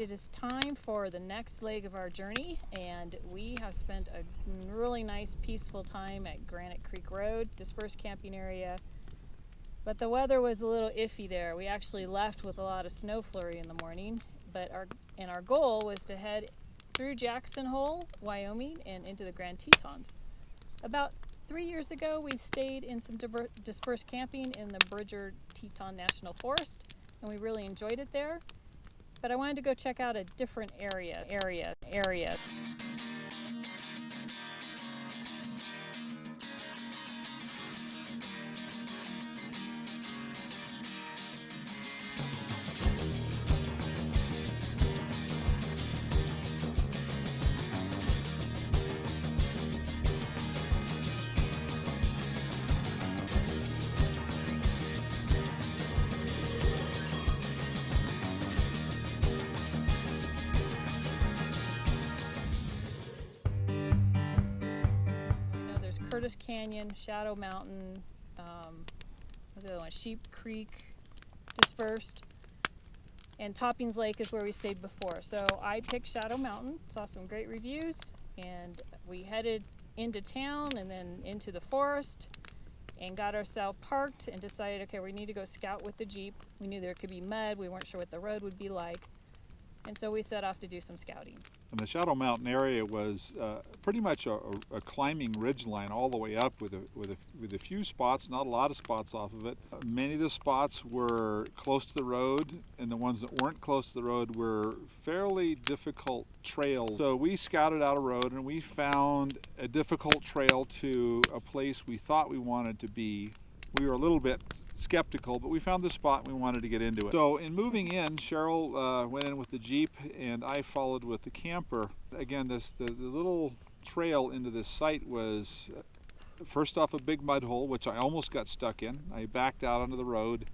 it is time for the next leg of our journey, and we have spent a really nice peaceful time at Granite Creek Road, dispersed camping area. But the weather was a little iffy there. We actually left with a lot of snow flurry in the morning, but our goal was to head through Jackson Hole, Wyoming, and into the Grand Tetons. About 3 years ago, we stayed in some dispersed camping in the Bridger Teton National Forest, and we really enjoyed it there. But I wanted to go check out a different area. Curtis Canyon, Shadow Mountain, what's the other one? Sheep Creek, dispersed, and Toppings Lake is where we stayed before. So I picked Shadow Mountain, saw some great reviews, and we headed into town and then into the forest and got ourselves parked and decided, okay, we need to go scout with the Jeep. We knew there could be mud, we weren't sure what the road would be like, and so we set off to do some scouting. And the Shadow Mountain area was pretty much a climbing ridgeline all the way up with a few spots, not a lot of spots off of it. Many of the spots were close to the road, and the ones that weren't close to the road were fairly difficult trails. So we scouted out a road and we found a difficult trail to a place we thought we wanted to be. We were a little bit skeptical, but we found the spot and we wanted to get into it. So in moving in, Cheryl went in with the Jeep and I followed with the camper. Again, the little trail into this site was first off a big mud hole, which I almost got stuck in. I backed out onto the road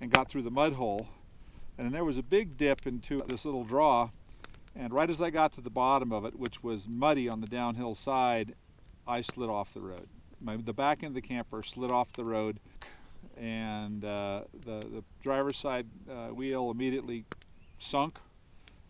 and got through the mud hole. And then there was a big dip into this little draw. And right as I got to the bottom of it, which was muddy on the downhill side, I slid off the road. The back end of the camper slid off the road, and the driver's side wheel immediately sunk,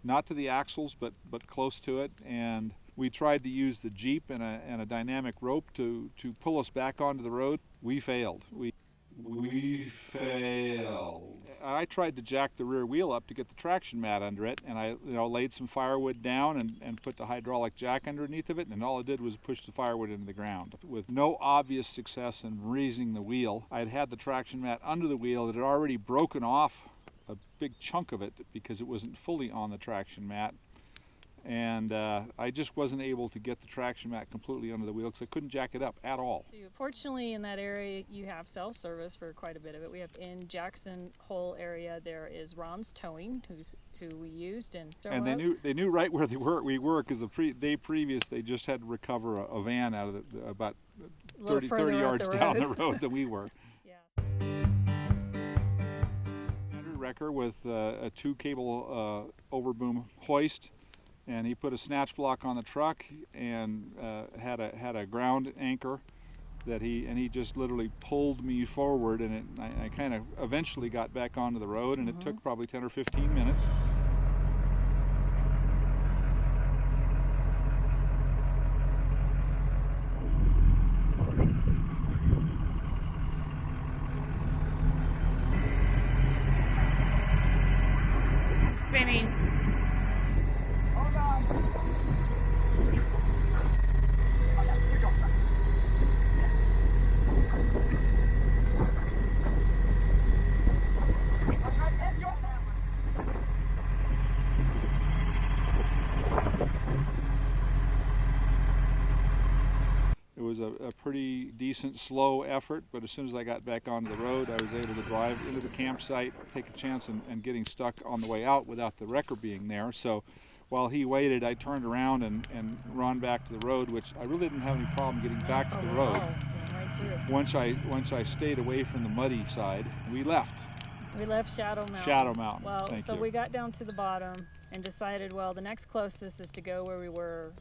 not to the axles, but close to it. And we tried to use the Jeep and a dynamic rope to pull us back onto the road. We failed. We failed. I tried to jack the rear wheel up to get the traction mat under it, and I laid some firewood down and put the hydraulic jack underneath of it, and all it did was push the firewood into the ground. With no obvious success in raising the wheel, I had the traction mat under the wheel. It had already broken off a big chunk of it because it wasn't fully on the traction mat. And I just wasn't able to get the traction mat completely under the wheel because I couldn't jack it up at all. Fortunately, in that area, you have cell service for quite a bit of it. We have in Jackson Hole area, there is Ron's Towing, who we used, and they knew right where we were because the day previous they just had to recover a van out of about 30 yards down the road than we were. Yeah. Andrew Wrecker with a 2-cable overboom hoist. And he put a snatch block on the truck and had a ground anchor that he just literally pulled me forward, and I kind of eventually got back onto the road, and it took probably 10 or 15 minutes. Spinning. It was a pretty decent slow effort, but as soon as I got back onto the road, I was able to drive into the campsite, take a chance and getting stuck on the way out without the wrecker being there. So while he waited, I turned around and run back to the road, which I really didn't have any problem getting back to the road. Once I stayed away from the muddy side, we left. We left Shadow Mountain. Shadow Mountain. Well, Thank so you. we got down to the bottom and decided, well, the next closest is to go where we were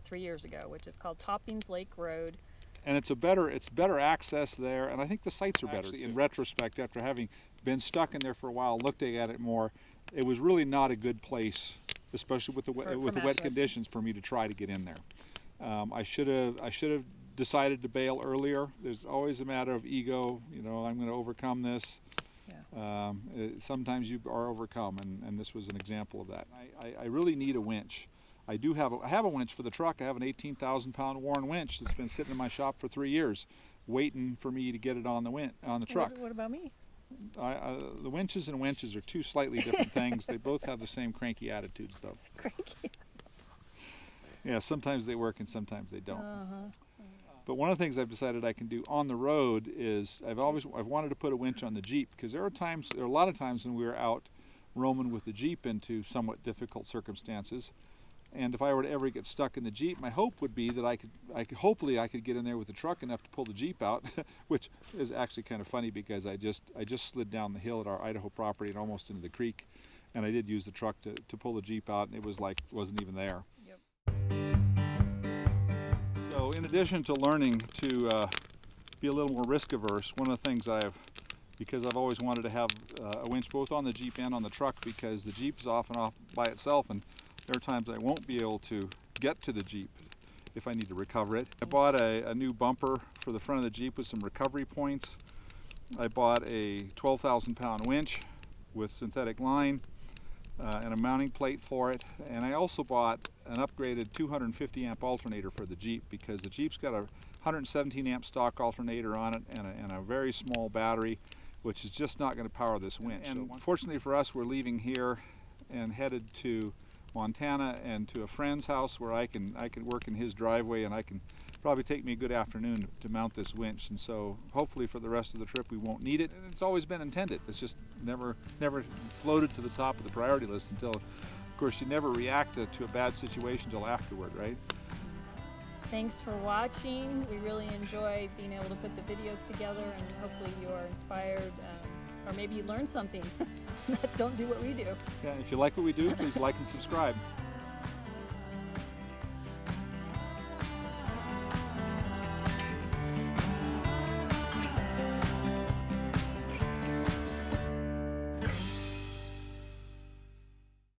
3 years ago, which is called Toppings Lake Road. And it's better access there, and I think the sites are better. In retrospect, after having been stuck in there for a while, looked at it more, it was really not a good place especially with the For wet access. conditions, for me to try to get in there. I should have decided to bail earlier. There's always a matter of ego. You know, I'm going to overcome this. Yeah. Sometimes you are overcome, and this was an example of that. I really need a winch. I have a winch for the truck. I have an 18,000-pound Warren winch that's been sitting in my shop for 3 years, waiting for me to get it on the truck. What about me? The winches and winches are two slightly different things. They both have the same cranky attitudes, though. Cranky. Yeah, sometimes they work and sometimes they don't. Uh-huh. But one of the things I've decided I can do on the road is I've wanted to put a winch on the Jeep, because there are a lot of times when we were out roaming with the Jeep into somewhat difficult circumstances. And if I were to ever get stuck in the Jeep, my hope would be that hopefully I could get in there with the truck enough to pull the Jeep out, which is actually kind of funny because I just slid down the hill at our Idaho property and almost into the creek, and I did use the truck to pull the Jeep out, and it was like it wasn't even there. Yep. So in addition to learning to be a little more risk averse, one of the things because I've always wanted to have a winch both on the Jeep and on the truck, because the Jeep is off and off by itself, and there are times I won't be able to get to the Jeep if I need to recover it. I bought a new bumper for the front of the Jeep with some recovery points. I bought a 12,000-pound winch with synthetic line and a mounting plate for it. And I also bought an upgraded 250-amp alternator for the Jeep, because the Jeep's got a 117-amp stock alternator on it and a very small battery, which is just not going to power this winch. And fortunately for us, we're leaving here and headed to Montana and to a friend's house where I can work in his driveway, and I can probably take me a good afternoon to mount this winch. And so hopefully for the rest of the trip we won't need it. And it's always been intended. It's just never floated to the top of the priority list until, of course, you never react to a bad situation until afterward, right? Thanks for watching. We really enjoy being able to put the videos together, and hopefully you are inspired, or maybe you learned something. Don't do what we do. Yeah, if you like what we do, please like and subscribe.